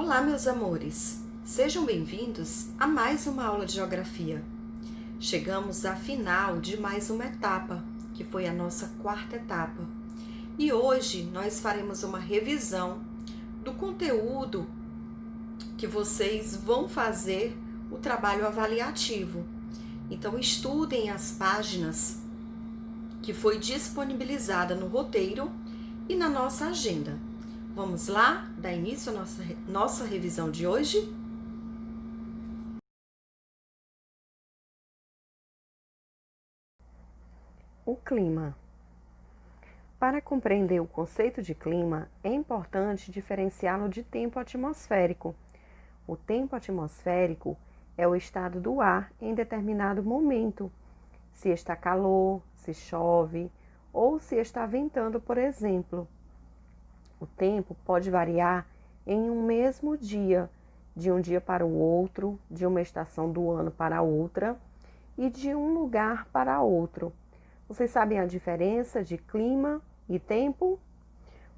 Olá, meus amores! Sejam bem-vindos a mais uma aula de geografia. Chegamos à final de mais uma etapa, que foi a nossa quarta etapa. E hoje nós faremos uma revisão do conteúdo que vocês vão fazer o trabalho avaliativo. Então, estudem as páginas que foi disponibilizada no roteiro e na nossa agenda. Vamos lá, dar início à nossa revisão de hoje? O clima. Para compreender o conceito de clima, é importante diferenciá-lo de tempo atmosférico. O tempo atmosférico é o estado do ar em determinado momento, se está calor, se chove ou se está ventando, por exemplo. O tempo pode variar em um mesmo dia, de um dia para o outro, de uma estação do ano para outra e de um lugar para outro. Vocês sabem a diferença de clima e tempo?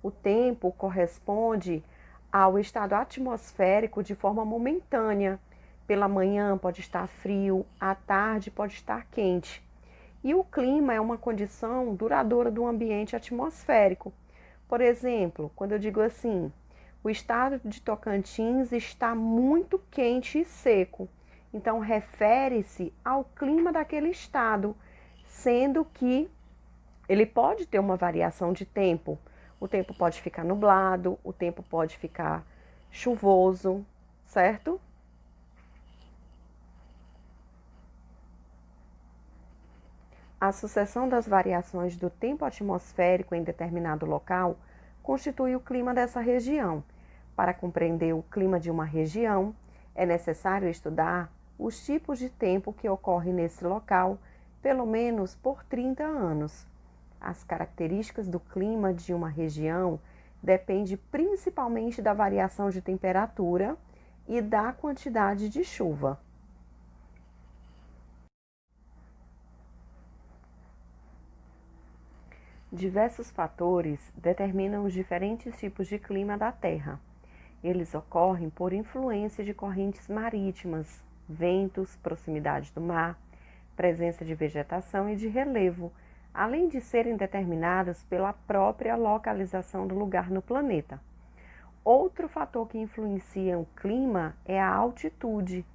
O tempo corresponde ao estado atmosférico de forma momentânea. Pela manhã pode estar frio, à tarde pode estar quente. E o clima é uma condição duradoura do ambiente atmosférico. Por exemplo, quando eu digo assim, o estado de Tocantins está muito quente e seco. Então, refere-se ao clima daquele estado, sendo que ele pode ter uma variação de tempo. O tempo pode ficar nublado, o tempo pode ficar chuvoso, certo? A sucessão das variações do tempo atmosférico em determinado local constitui o clima dessa região. Para compreender o clima de uma região, é necessário estudar os tipos de tempo que ocorrem nesse local, pelo menos por 30 anos. As características do clima de uma região dependem principalmente da variação de temperatura e da quantidade de chuva. Diversos fatores determinam os diferentes tipos de clima da Terra. Eles ocorrem por influência de correntes marítimas, ventos, proximidade do mar, presença de vegetação e de relevo, além de serem determinados pela própria localização do lugar no planeta. Outro fator que influencia o clima é a altitude,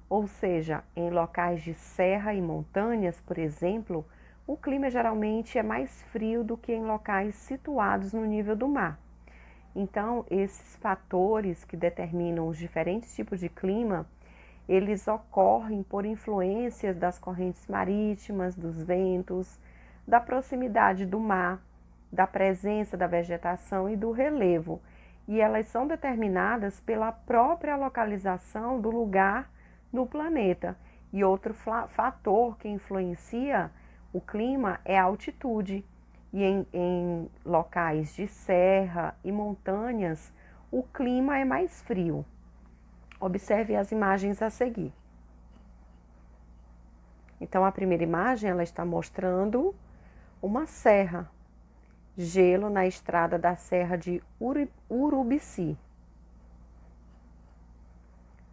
ou seja, em locais de serra e montanhas, por exemplo, o clima geralmente é mais frio do que em locais situados no nível do mar. Então, esses fatores que determinam os diferentes tipos de clima, eles ocorrem por influências das correntes marítimas, dos ventos, da proximidade do mar, da presença da vegetação e do relevo. E elas são determinadas pela própria localização do lugar no planeta. E outro fator que influencia o clima é a altitude. E em locais de serra e montanhas, o clima é mais frio. Observe as imagens a seguir. Então, a primeira imagem, ela está mostrando uma serra, gelo na estrada da Serra de Urubici.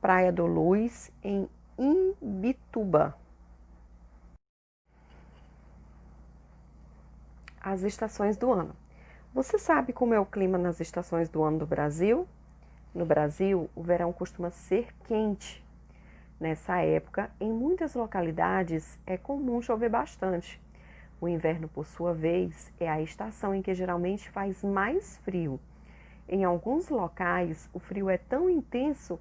Praia do Luz, em Imbituba. As estações do ano. Você sabe como é o clima nas estações do ano do Brasil? No Brasil, o verão costuma ser quente. Nessa época, em muitas localidades, é comum chover bastante. O inverno, por sua vez, é a estação em que geralmente faz mais frio. Em alguns locais, o frio é tão intenso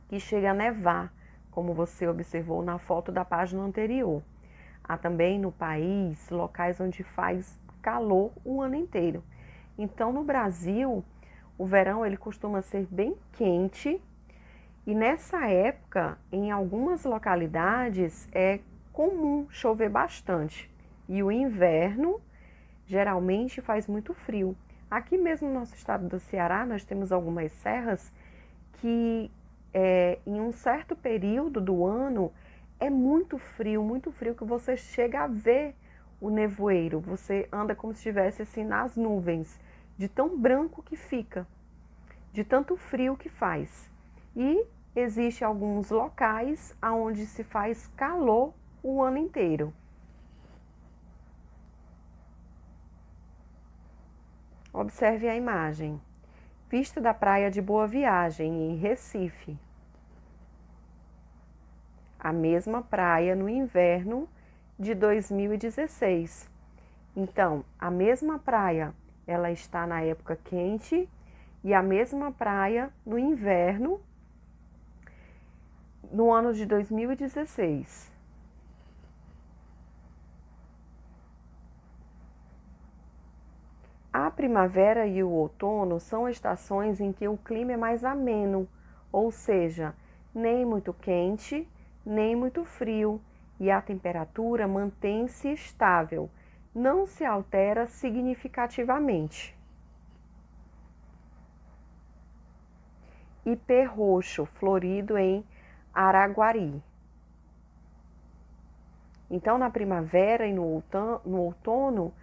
que chega a nevar, como você observou na foto da página anterior. Há também no país locais onde faz calor o ano inteiro. Então, no Brasil, o verão ele costuma ser bem quente e nessa época, em algumas localidades, é comum chover bastante. E o inverno geralmente faz muito frio. Aqui mesmo no nosso estado do Ceará, nós temos algumas serras que em um certo período do ano é muito frio que você chega a ver o nevoeiro. Você anda como se estivesse assim nas nuvens, de tão branco que fica. de tanto frio que faz. E existe alguns locais onde se faz calor o ano inteiro. Observe a imagem. Vista da praia de Boa Viagem, em Recife. A mesma praia no inverno de 2016. Então, a mesma praia, ela está na época quente e a mesma praia no inverno no ano de 2016. A primavera e o outono são estações em que o clima é mais ameno, ou seja, nem muito quente, nem muito frio, e a temperatura mantém-se estável, não se altera significativamente. Ipê roxo, florido em Araguari. Então, na primavera e no outono,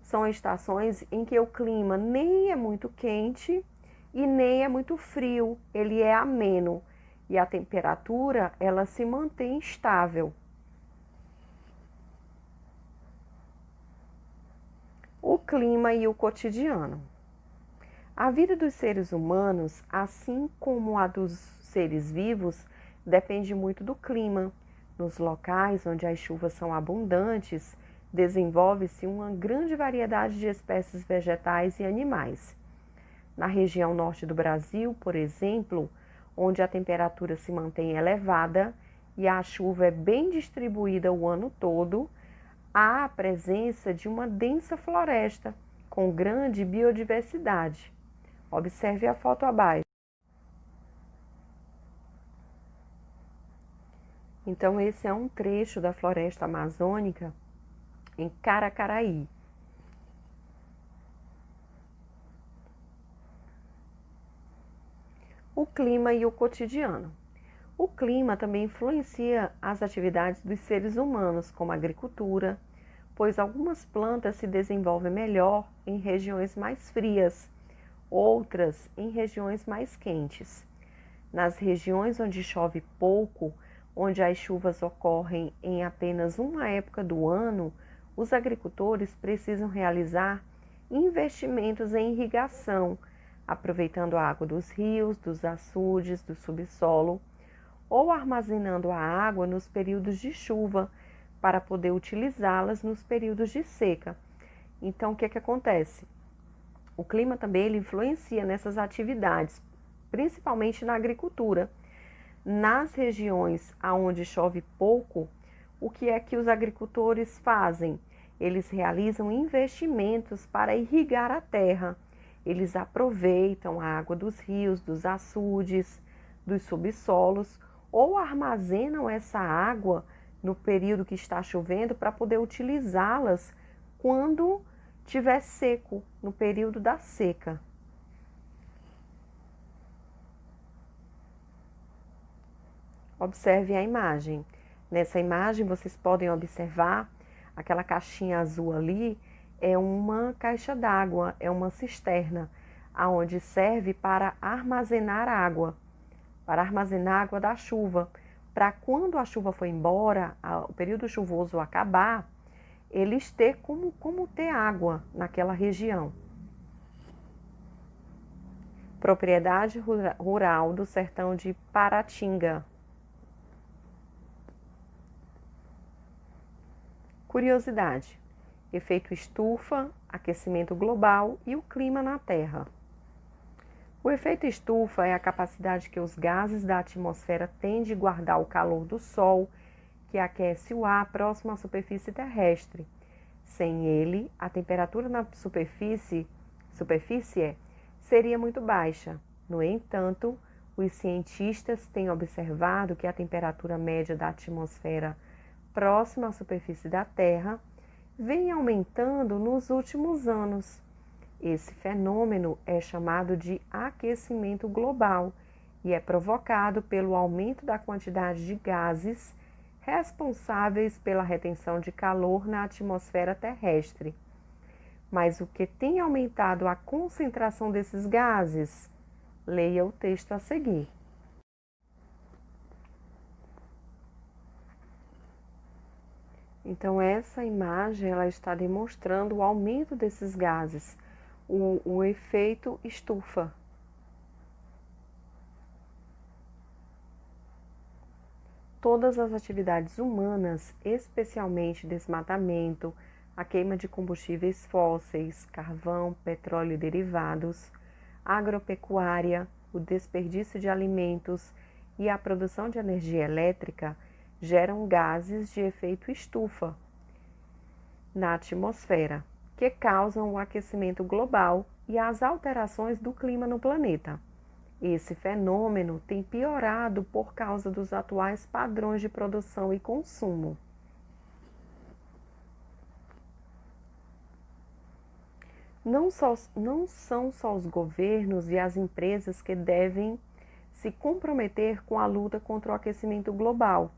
são estações em que o clima nem é muito quente e nem é muito frio, ele é ameno e a temperatura ela se mantém estável. O clima e o cotidiano. A vida dos seres humanos, assim como a dos seres vivos, depende muito do clima. Nos locais onde as chuvas são abundantes, desenvolve-se uma grande variedade de espécies vegetais e animais. Na região norte do Brasil, por exemplo, onde a temperatura se mantém elevada e a chuva é bem distribuída o ano todo, há a presença de uma densa floresta com grande biodiversidade. Observe a foto abaixo. Então, esse é um trecho da floresta amazônica em Caracaraí. O clima e o cotidiano. O clima também influencia as atividades dos seres humanos, como a agricultura, pois algumas plantas se desenvolvem melhor em regiões mais frias, outras em regiões mais quentes. Nas regiões onde chove pouco, onde as chuvas ocorrem em apenas uma época do ano, os agricultores precisam realizar investimentos em irrigação, aproveitando a água dos rios, dos açudes, do subsolo, ou armazenando a água nos períodos de chuva para poder utilizá-las nos períodos de seca. Então, o que acontece? O clima também ele influencia nessas atividades, principalmente na agricultura. Nas regiões onde chove pouco, o que é que os agricultores fazem? Eles realizam investimentos para irrigar a terra. Eles aproveitam a água dos rios, dos açudes, dos subsolos ou armazenam essa água no período que está chovendo para poder utilizá-las quando tiver seco, no período da seca. Observe a imagem. Nessa imagem vocês podem observar aquela caixinha azul ali é uma caixa d'água, é uma cisterna, aonde serve para armazenar água da chuva, para quando a chuva for embora, o período chuvoso acabar, eles ter como ter água naquela região. Propriedade rural do sertão de Paratinga. Curiosidade: efeito estufa, aquecimento global e o clima na Terra. O efeito estufa é a capacidade que os gases da atmosfera têm de guardar o calor do Sol, que aquece o ar próximo à superfície terrestre. Sem ele, a temperatura na superfície seria muito baixa. No entanto, os cientistas têm observado que a temperatura média da atmosfera próxima à superfície da Terra vem aumentando nos últimos anos. Esse fenômeno é chamado de aquecimento global e é provocado pelo aumento da quantidade de gases responsáveis pela retenção de calor na atmosfera terrestre. Mas o que tem aumentado a concentração desses gases? Leia o texto a seguir. Então, essa imagem ela está demonstrando o aumento desses gases, o efeito estufa. Todas as atividades humanas, especialmente desmatamento, a queima de combustíveis fósseis, carvão, petróleo e derivados, agropecuária, o desperdício de alimentos e a produção de energia elétrica, geram gases de efeito estufa na atmosfera, que causam o aquecimento global e as alterações do clima no planeta. Esse fenômeno tem piorado por causa dos atuais padrões de produção e consumo. Não são só os governos e as empresas que devem se comprometer com a luta contra o aquecimento global.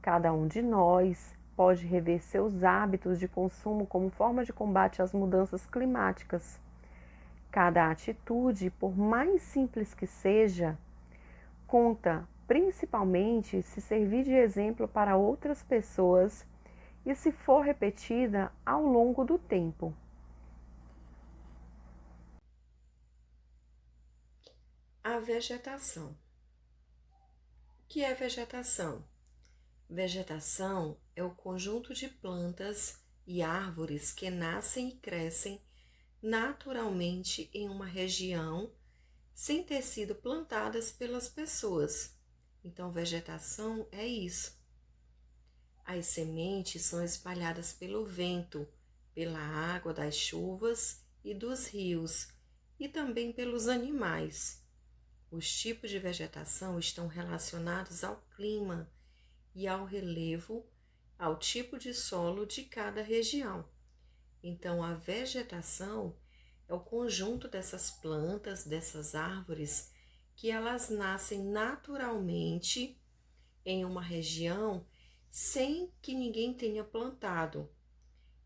Cada um de nós pode rever seus hábitos de consumo como forma de combate às mudanças climáticas. Cada atitude, por mais simples que seja, conta, principalmente se servir de exemplo para outras pessoas e se for repetida ao longo do tempo. A vegetação. O que é vegetação? Vegetação é o conjunto de plantas e árvores que nascem e crescem naturalmente em uma região sem ter sido plantadas pelas pessoas. Então, vegetação é isso. As sementes são espalhadas pelo vento, pela água das chuvas e dos rios e também pelos animais. Os tipos de vegetação estão relacionados ao clima e ao relevo, ao tipo de solo de cada região. Então, a vegetação é o conjunto dessas plantas, dessas árvores, que elas nascem naturalmente em uma região sem que ninguém tenha plantado.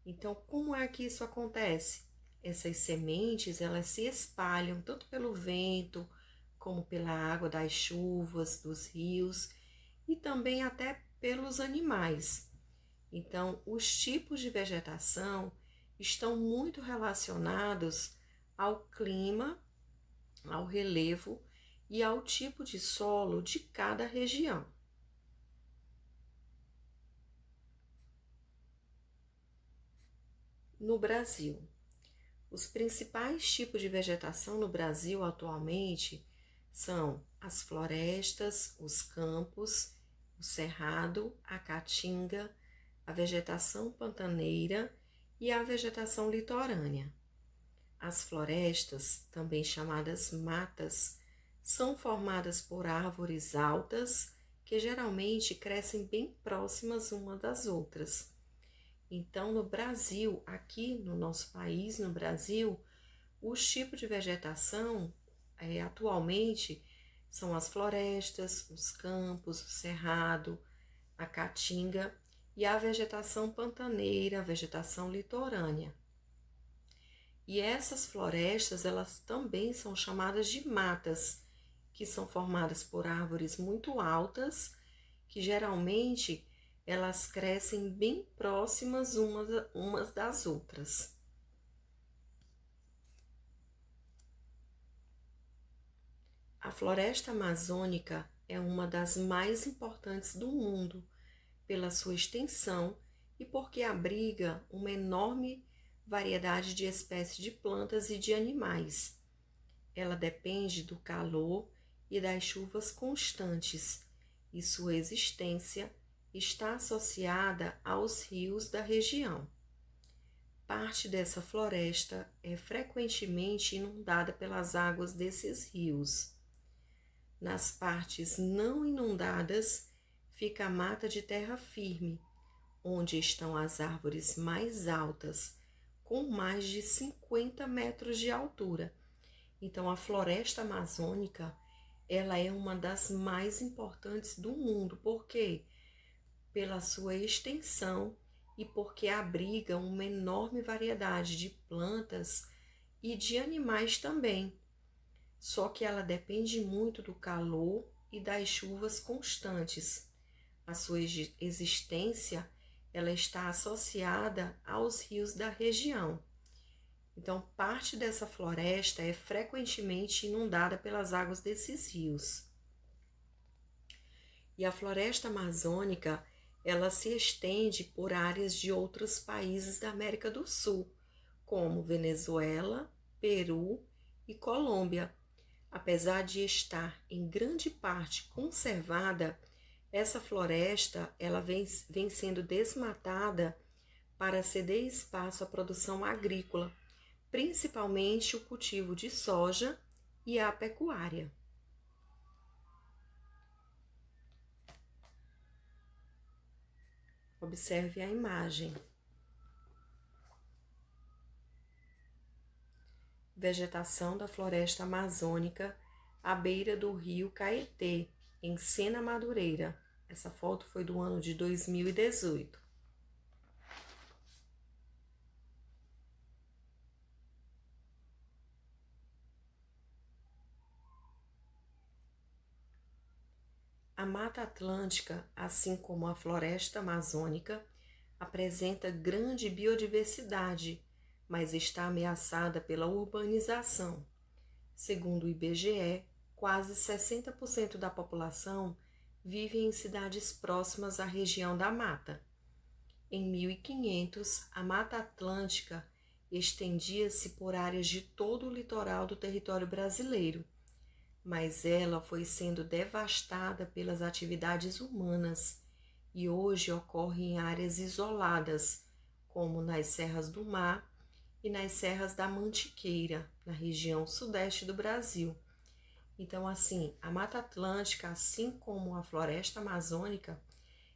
Então, como é que isso acontece? Essas sementes, elas se espalham tanto pelo vento, como pela água das chuvas, dos rios e também até pelos animais. Então, os tipos de vegetação estão muito relacionados ao clima, ao relevo e ao tipo de solo de cada região. No Brasil, os principais tipos de vegetação no Brasil atualmente são as florestas, os campos, o cerrado, a caatinga, a vegetação pantaneira e a vegetação litorânea. As florestas, também chamadas matas, são formadas por árvores altas que geralmente crescem bem próximas umas das outras. Então, no Brasil, aqui no nosso país, no Brasil, os tipos de vegetação atualmente são as florestas, os campos, o cerrado, a caatinga e a vegetação pantaneira, a vegetação litorânea. E essas florestas, elas também são chamadas de matas, que são formadas por árvores muito altas, que geralmente elas crescem bem próximas umas das outras. A floresta amazônica é uma das mais importantes do mundo pela sua extensão e porque abriga uma enorme variedade de espécies de plantas e de animais. Ela depende do calor e das chuvas constantes, e sua existência está associada aos rios da região. Parte dessa floresta é frequentemente inundada pelas águas desses rios. Nas partes não inundadas fica a mata de terra firme, onde estão as árvores mais altas, com mais de 50 metros de altura. Então, a floresta amazônica, ela é uma das mais importantes do mundo. Por quê? Pela sua extensão e porque abriga uma enorme variedade de plantas e de animais também. só que ela depende muito do calor e das chuvas constantes. A sua existência, ela está associada aos rios da região. Então, parte dessa floresta é frequentemente inundada pelas águas desses rios. E a floresta amazônica, ela se estende por áreas de outros países da América do Sul, como Venezuela, Peru e Colômbia. Apesar de estar em grande parte conservada, essa floresta ela vem sendo desmatada para ceder espaço à produção agrícola, principalmente o cultivo de soja e a pecuária. Observe a imagem. Vegetação da floresta amazônica à beira do rio Caetê, em Sena Madureira. Essa foto foi do ano de 2018. A Mata Atlântica, assim como a floresta amazônica, apresenta grande biodiversidade, mas está ameaçada pela urbanização. Segundo o IBGE, quase 60% da população vive em cidades próximas à região da mata. Em 1500, a Mata Atlântica estendia-se por áreas de todo o litoral do território brasileiro, mas ela foi sendo devastada pelas atividades humanas e hoje ocorre em áreas isoladas, como nas Serras do Mar e nas Serras da Mantiqueira, na região sudeste do Brasil. Então, assim, a Mata Atlântica, assim como a floresta amazônica,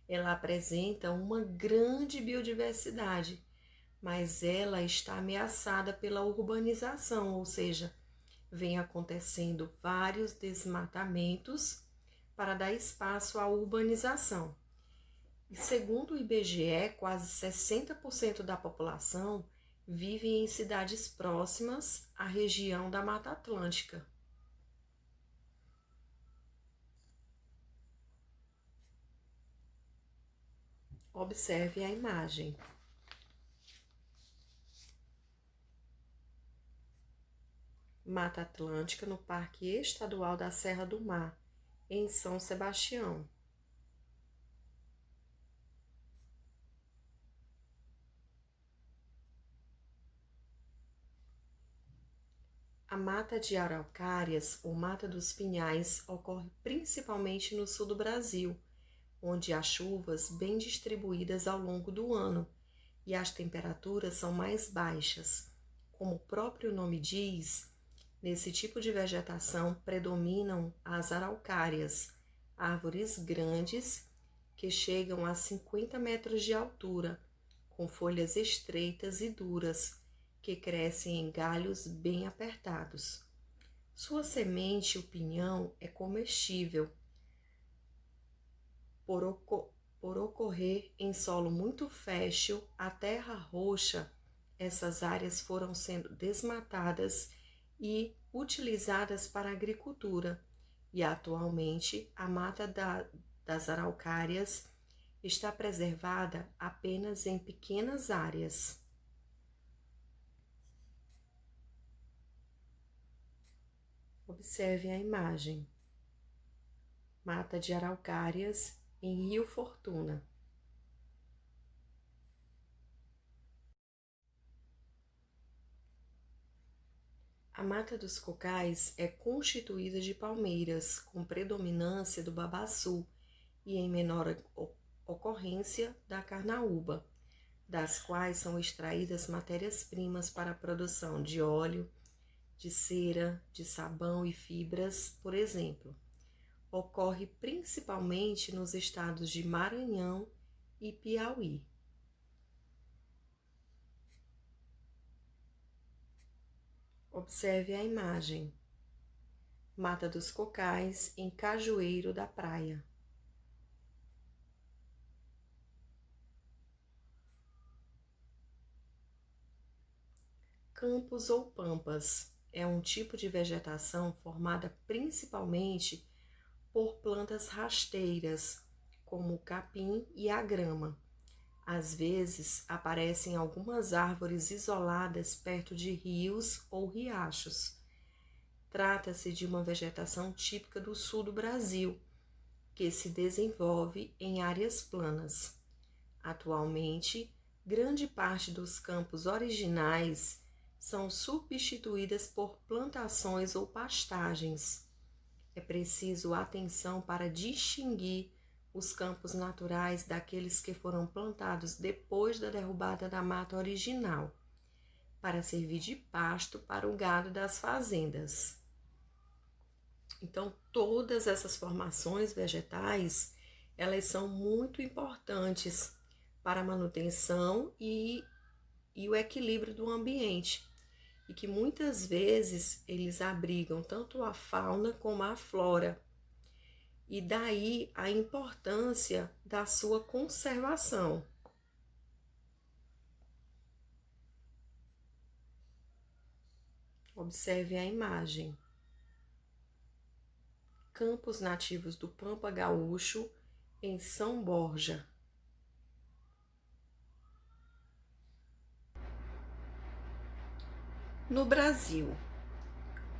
ela apresenta uma grande biodiversidade, mas ela está ameaçada pela urbanização, ou seja, vem acontecendo vários desmatamentos para dar espaço à urbanização. E segundo o IBGE, quase 60% da população vive em cidades próximas à região da Mata Atlântica. Observe a imagem. Mata Atlântica no Parque Estadual da Serra do Mar, em São Sebastião. A mata de araucárias, ou mata dos pinhais, ocorre principalmente no sul do Brasil, onde há chuvas bem distribuídas ao longo do ano e as temperaturas são mais baixas. Como o próprio nome diz, nesse tipo de vegetação predominam as araucárias, árvores grandes que chegam a 50 metros de altura, com folhas estreitas e duras, que crescem em galhos bem apertados. Sua semente, o pinhão, é comestível. Por ocorrer em solo muito fértil, a terra roxa, essas áreas foram sendo desmatadas e utilizadas para a agricultura, e atualmente a mata das araucárias está preservada apenas em pequenas áreas. Observe a imagem. Mata de araucárias em Rio Fortuna. A Mata dos Cocais é constituída de palmeiras, com predominância do babaçu e em menor ocorrência da carnaúba, das quais são extraídas matérias-primas para a produção de óleo, de cera, de sabão e fibras, por exemplo. Ocorre principalmente nos estados de Maranhão e Piauí. Observe a imagem. Mata dos Cocais, em Cajueiro da Praia. Campos ou pampas é um tipo de vegetação formada principalmente por plantas rasteiras, como o capim e a grama. Às vezes, aparecem algumas árvores isoladas perto de rios ou riachos. Trata-se de uma vegetação típica do sul do Brasil, que se desenvolve em áreas planas. Atualmente, grande parte dos campos originais são substituídas por plantações ou pastagens. É preciso atenção para distinguir os campos naturais daqueles que foram plantados depois da derrubada da mata original, para servir de pasto para o gado das fazendas. Então, todas essas formações vegetais, elas são muito importantes para a manutenção e o equilíbrio do ambiente, e que muitas vezes eles abrigam tanto a fauna como a flora. E daí a importância da sua conservação. Observe a imagem. Campos nativos do Pampa Gaúcho, em São Borja. No Brasil,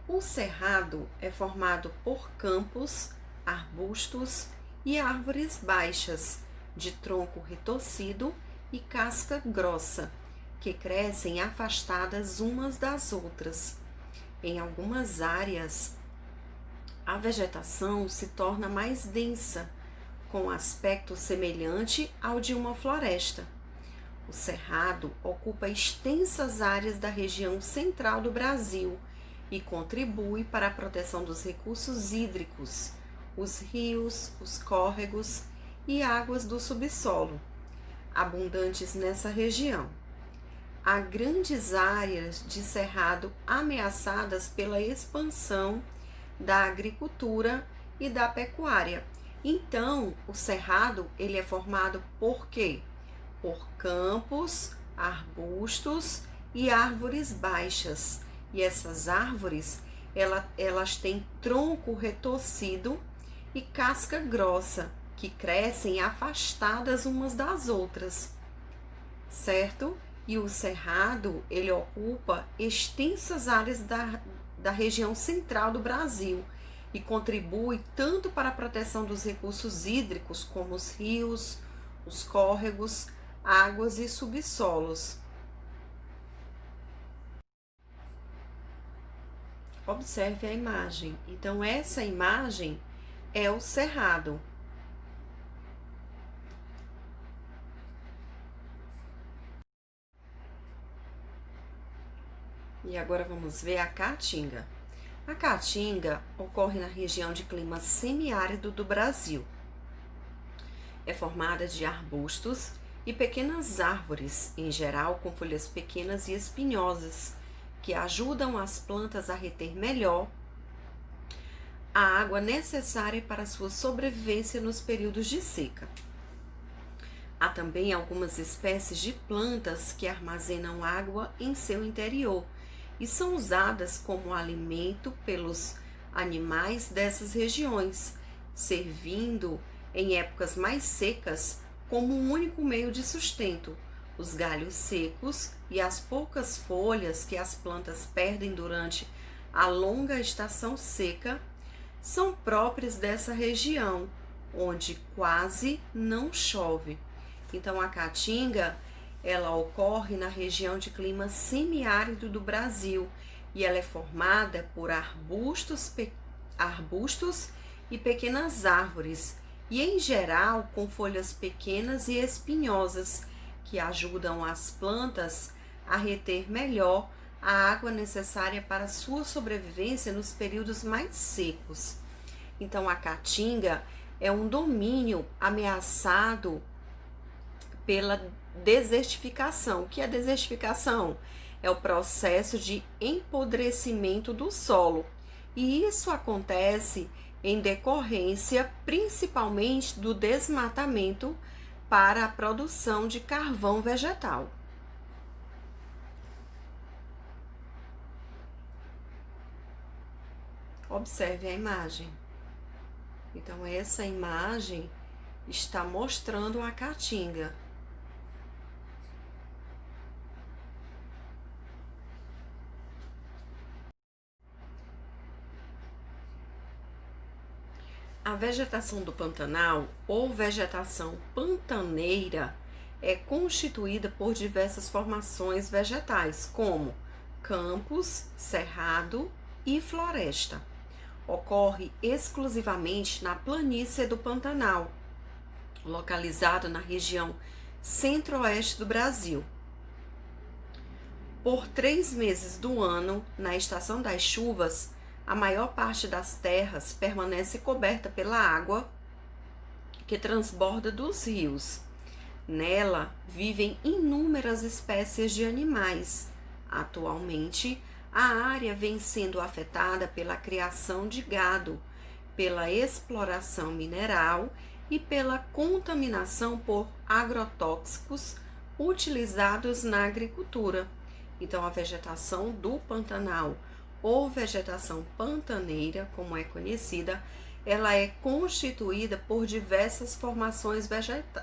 o cerrado é formado por campos, arbustos e árvores baixas, de tronco retorcido e casca grossa, que crescem afastadas umas das outras. Em algumas áreas, a vegetação se torna mais densa, com aspecto semelhante ao de uma floresta. O cerrado ocupa extensas áreas da região central do Brasil e contribui para a proteção dos recursos hídricos, os rios, os córregos e águas do subsolo, abundantes nessa região. Há grandes áreas de cerrado ameaçadas pela expansão da agricultura e da pecuária. Então, o cerrado, ele é formado por quê? Por campos, arbustos e árvores baixas. E essas árvores, elas têm tronco retorcido e casca grossa, que crescem afastadas umas das outras, certo? E o cerrado, ele ocupa extensas áreas da região central do Brasil e contribui tanto para a proteção dos recursos hídricos, como os rios, os córregos, águas e subsolos. Observe a imagem. Então, essa imagem é o cerrado. E agora vamos ver a caatinga. A caatinga ocorre na região de clima semiárido do Brasil. É formada de arbustos e pequenas árvores, em geral com folhas pequenas e espinhosas, que ajudam as plantas a reter melhor a água necessária para sua sobrevivência nos períodos de seca. Há também algumas espécies de plantas que armazenam água em seu interior e são usadas como alimento pelos animais dessas regiões, servindo em épocas mais secas como um único meio de sustento. Os galhos secos e as poucas folhas que as plantas perdem durante a longa estação seca são próprias dessa região, onde quase não chove. Então, a caatinga, ela ocorre na região de clima semiárido do Brasil e ela é formada por arbustos e pequenas árvores, e em geral com folhas pequenas e espinhosas, que ajudam as plantas a reter melhor a água necessária para sua sobrevivência nos períodos mais secos. Então, a caatinga é um domínio ameaçado pela desertificação. O que é desertificação? É o processo de empodrecimento do solo. E isso acontece em decorrência principalmente do desmatamento para a produção de carvão vegetal. Observe a imagem. Então, essa imagem está mostrando a caatinga. A vegetação do Pantanal, ou vegetação pantaneira, é constituída por diversas formações vegetais, como campos, cerrado e floresta. Ocorre exclusivamente na planície do Pantanal, localizado na região centro-oeste do Brasil. Por 3 meses do ano, na estação das chuvas, a maior parte das terras permanece coberta pela água que transborda dos rios. Nela vivem inúmeras espécies de animais. Atualmente, a área vem sendo afetada pela criação de gado, pela exploração mineral e pela contaminação por agrotóxicos utilizados na agricultura. Então, a vegetação do Pantanal, ou vegetação pantaneira, como é conhecida, ela é constituída por diversas formações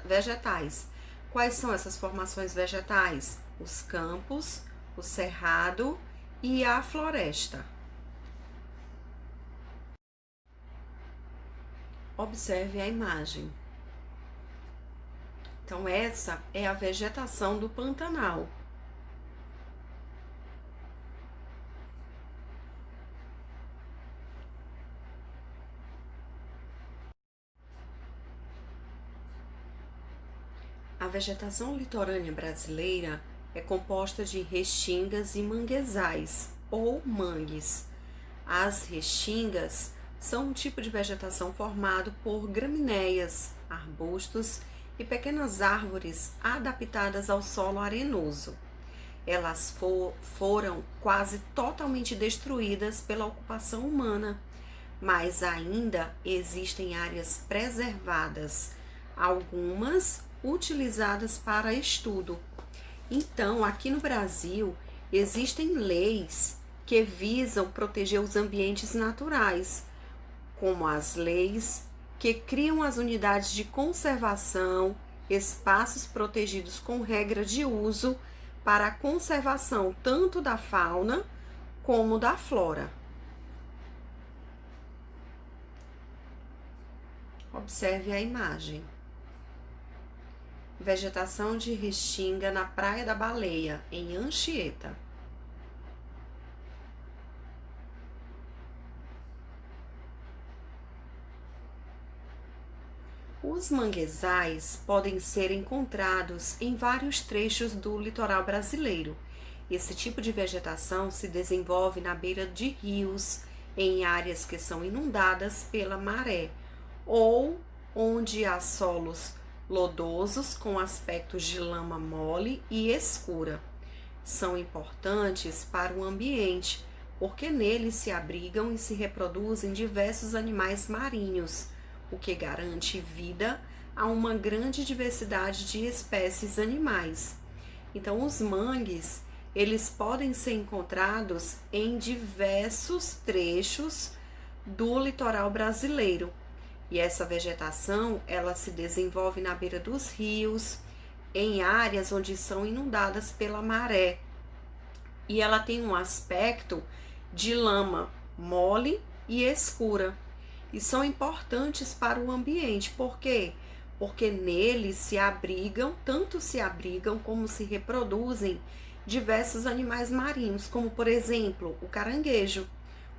vegetais. Quais são essas formações vegetais? Os campos, o cerrado e a floresta. Observe a imagem. Então, essa é a vegetação do Pantanal. A vegetação litorânea brasileira é composta de restingas e manguezais, ou mangues. As restingas são um tipo de vegetação formado por gramíneas, arbustos e pequenas árvores adaptadas ao solo arenoso. Elas foram quase totalmente destruídas pela ocupação humana, mas ainda existem áreas preservadas, algumas utilizadas para estudo. Então, aqui no Brasil, existem leis que visam proteger os ambientes naturais, como as leis que criam as unidades de conservação, espaços protegidos com regra de uso para a conservação tanto da fauna como da flora. Observe a imagem. Vegetação de restinga na Praia da Baleia, em Anchieta. Os manguezais podem ser encontrados em vários trechos do litoral brasileiro. Esse tipo de vegetação se desenvolve na beira de rios, em áreas que são inundadas pela maré, ou onde há solos lodosos com aspectos de lama mole e escura. São importantes para o ambiente, porque neles se abrigam e se reproduzem diversos animais marinhos, o que garante vida a uma grande diversidade de espécies animais. Então, os mangues, eles podem ser encontrados em diversos trechos do litoral brasileiro. E essa vegetação, ela se desenvolve na beira dos rios, em áreas onde são inundadas pela maré. E ela tem um aspecto de lama mole e escura. E são importantes para o ambiente. Por quê? Porque neles se abrigam, tanto se abrigam como se reproduzem diversos animais marinhos, como por exemplo, o caranguejo.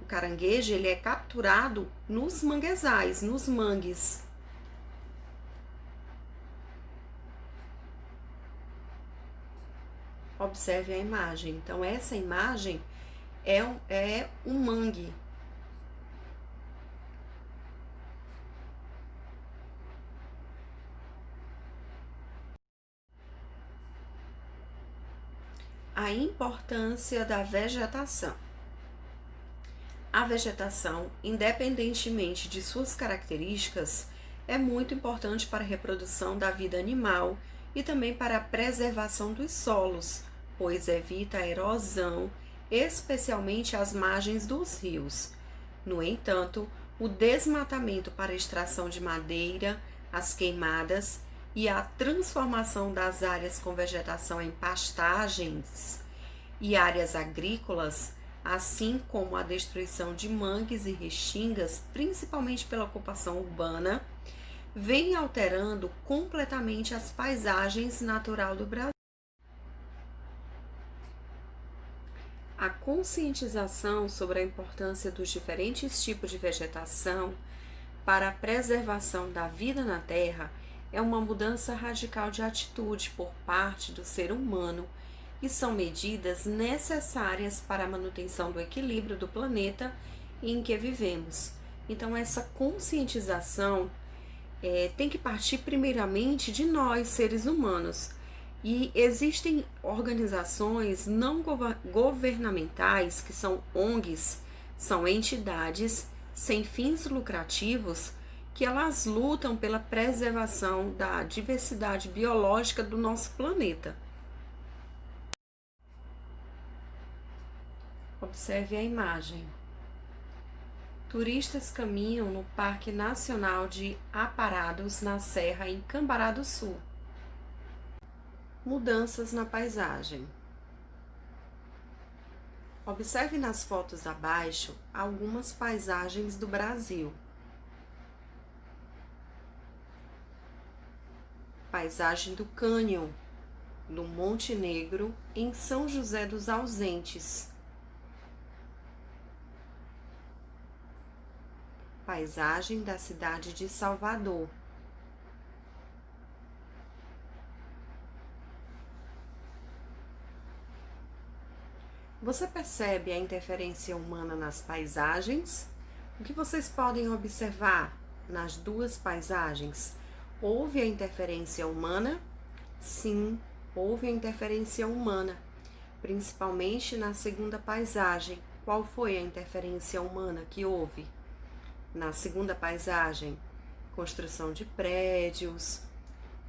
O caranguejo, ele é capturado nos manguezais, nos mangues. Observe a imagem. Então, essa imagem é um mangue. A importância da vegetação. A vegetação, independentemente de suas características, é muito importante para a reprodução da vida animal e também para a preservação dos solos, pois evita a erosão, especialmente às margens dos rios. No entanto, o desmatamento para extração de madeira, as queimadas e a transformação das áreas com vegetação em pastagens e áreas agrícolas, assim como a destruição de mangues e restingas, principalmente pela ocupação urbana, vem alterando completamente as paisagens naturais do Brasil. A conscientização sobre a importância dos diferentes tipos de vegetação para a preservação da vida na Terra é uma mudança radical de atitude por parte do ser humano e são medidas necessárias para a manutenção do equilíbrio do planeta em que vivemos. Então, essa conscientização tem que partir primeiramente de nós, seres humanos. E existem organizações não governamentais, que são ONGs, são entidades sem fins lucrativos, que elas lutam pela preservação da diversidade biológica do nosso planeta. Observe a imagem. Turistas caminham no Parque Nacional de Aparados, na Serra, em Cambará do Sul. Mudanças na paisagem. Observe nas fotos abaixo algumas paisagens do Brasil. Paisagem do Cânion, do Monte Negro, em São José dos Ausentes. Paisagem da cidade de Salvador. Você percebe a interferência humana nas paisagens? O que vocês podem observar nas duas paisagens? Houve a interferência humana? Sim, houve a interferência humana, principalmente na segunda paisagem. Qual foi a interferência humana que houve? Na segunda paisagem, construção de prédios,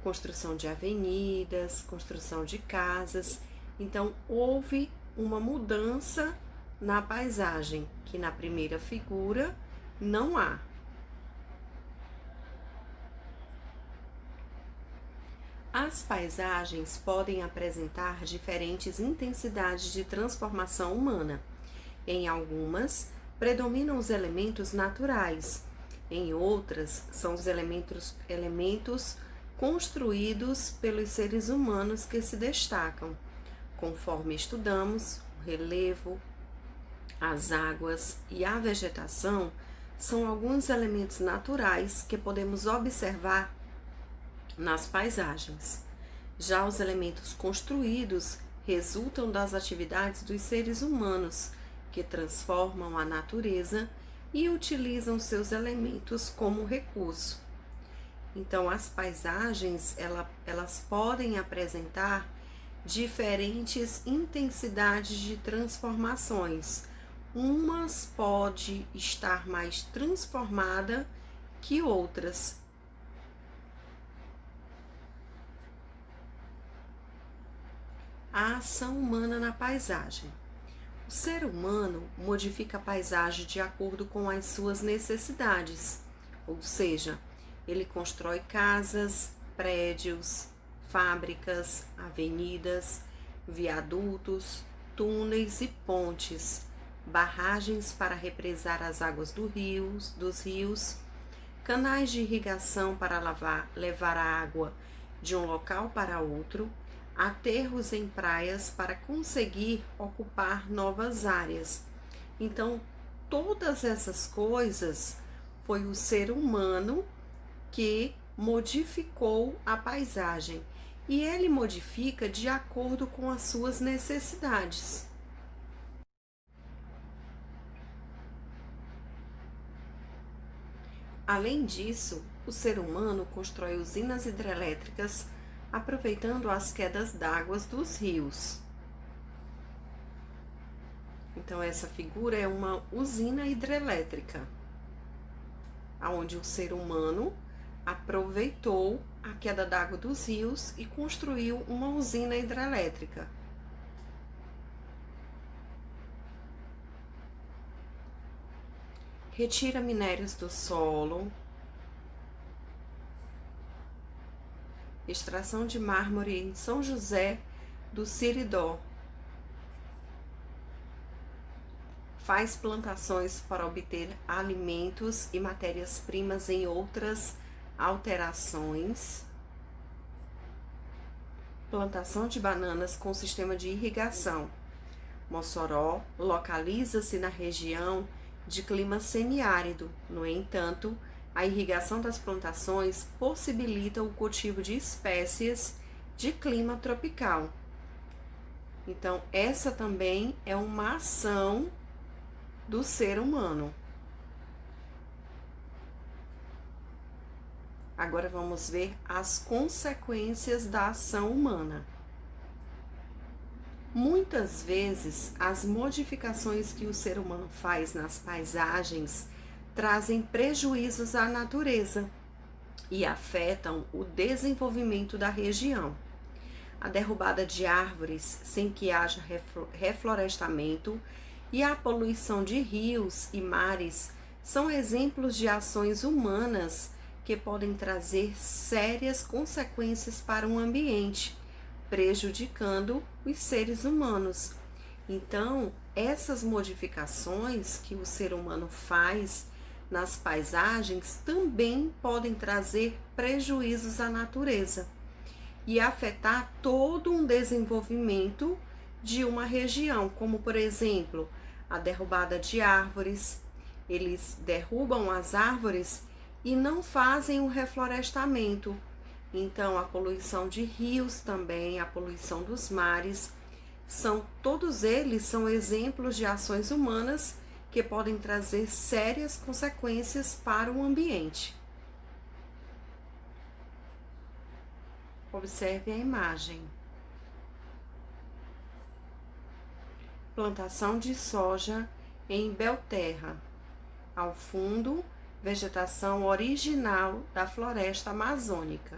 construção de avenidas, construção de casas. Então, houve uma mudança na paisagem, que na primeira figura não há. As paisagens podem apresentar diferentes intensidades de transformação humana. Em algumas, predominam os elementos naturais, em outras, são os elementos construídos pelos seres humanos que se destacam. Conforme estudamos, o relevo, as águas e a vegetação são alguns elementos naturais que podemos observar nas paisagens. Já os elementos construídos resultam das atividades dos seres humanos, que transformam a natureza e utilizam seus elementos como recurso. Então, as paisagens, elas podem apresentar diferentes intensidades de transformações. Umas pode estar mais transformada que outras. A ação humana na paisagem. O ser humano modifica a paisagem de acordo com as suas necessidades, ou seja, ele constrói casas, prédios, fábricas, avenidas, viadutos, túneis e pontes, barragens para represar as águas dos rios, canais de irrigação para levar a água de um local para outro, aterros em praias para conseguir ocupar novas áreas. Então, todas essas coisas foi o ser humano que modificou a paisagem, e ele modifica de acordo com as suas necessidades. Além disso, o ser humano constrói usinas hidrelétricas aproveitando as quedas d'água dos rios. Então, essa figura é uma usina hidrelétrica, onde o ser humano aproveitou a queda d'água dos rios e construiu uma usina hidrelétrica. retira minérios do solo, extração de mármore em São José do Siridó, faz plantações para obter alimentos e matérias-primas em outras alterações, plantação de bananas com sistema de irrigação. Mossoró localiza-se na região de clima semiárido. No entanto, a irrigação das plantações possibilita o cultivo de espécies de clima tropical. Então, essa também é uma ação do ser humano. Agora vamos ver as consequências da ação humana. Muitas vezes, as modificações que o ser humano faz nas paisagens trazem prejuízos à natureza e afetam o desenvolvimento da região. A derrubada de árvores sem que haja reflorestamento e a poluição de rios e mares são exemplos de ações humanas que podem trazer sérias consequências para o ambiente, prejudicando os seres humanos. Então, essas modificações que o ser humano faz nas paisagens também podem trazer prejuízos à natureza e afetar todo um desenvolvimento de uma região, como por exemplo, a derrubada de árvores. Eles derrubam as árvores e não fazem o reflorestamento. Então, a poluição de rios também, a poluição dos mares, todos eles são exemplos de ações humanas que podem trazer sérias consequências para o ambiente. Observe a imagem. Plantação de soja em Belterra. Ao fundo, vegetação original da floresta amazônica.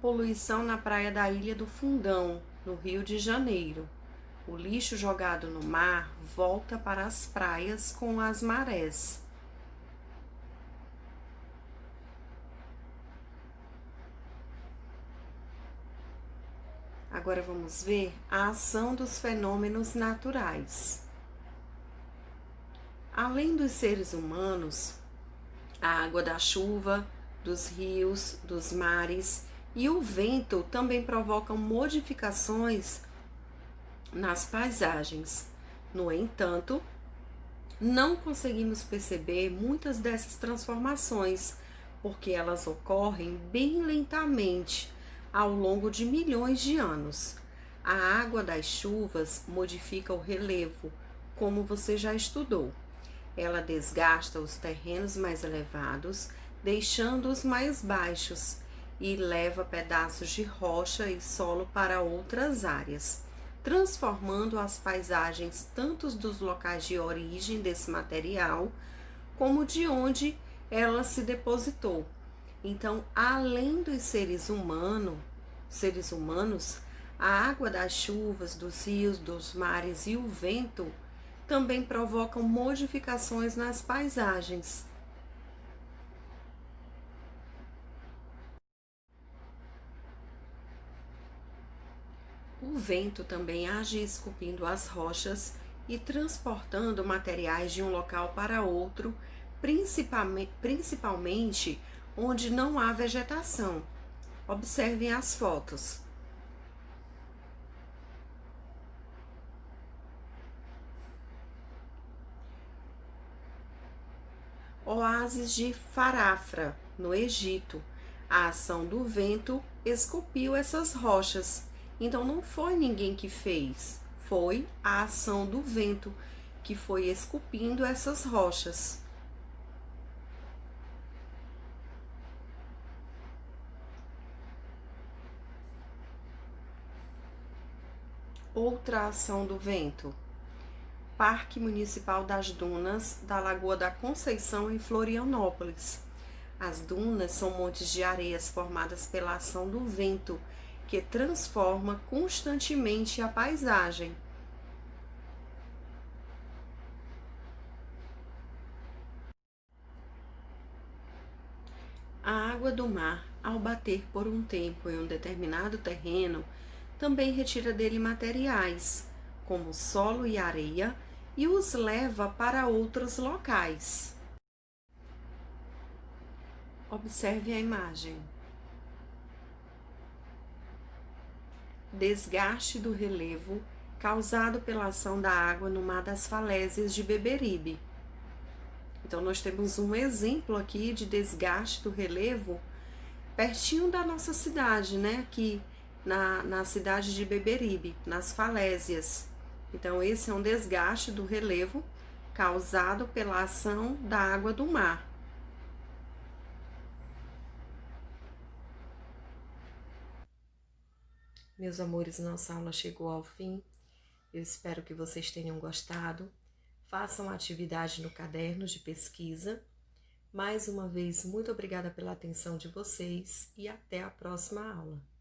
Poluição na praia da Ilha do Fundão, no Rio de Janeiro. O lixo jogado no mar volta para as praias com as marés. Agora vamos ver a ação dos fenômenos naturais. Além dos seres humanos, a água da chuva, dos rios, dos mares e o vento também provocam modificações nas paisagens. No entanto, não conseguimos perceber muitas dessas transformações, porque elas ocorrem bem lentamente ao longo de milhões de anos. A água das chuvas modifica o relevo, como você já estudou. Ela desgasta os terrenos mais elevados, deixando-os mais baixos, e leva pedaços de rocha e solo para outras áreas, transformando as paisagens tanto dos locais de origem desse material, como de onde ela se depositou. Então, além dos seres humanos, a água das chuvas, dos rios, dos mares e o vento também provocam modificações nas paisagens. O vento também age esculpindo as rochas e transportando materiais de um local para outro, principalmente onde não há vegetação. Observem as fotos. Oásis de Farafra, no Egito. A ação do vento esculpiu essas rochas. Então não foi ninguém que fez, foi a ação do vento que foi esculpindo essas rochas. Outra ação do vento. Parque Municipal das Dunas da Lagoa da Conceição, em Florianópolis. As dunas são montes de areias formadas pela ação do vento, porque transforma constantemente a paisagem. A água do mar, ao bater por um tempo em um determinado terreno, também retira dele materiais, como solo e areia, e os leva para outros locais. Observe a imagem. Desgaste do relevo causado pela ação da água no mar das falésias de Beberibe. Então, nós temos um exemplo aqui de desgaste do relevo pertinho da nossa cidade, né? Aqui na cidade de Beberibe, nas falésias. Então, esse é um desgaste do relevo causado pela ação da água do mar. Meus amores, nossa aula chegou ao fim. Eu espero que vocês tenham gostado. Façam a atividade no caderno de pesquisa. Mais uma vez, muito obrigada pela atenção de vocês e até a próxima aula.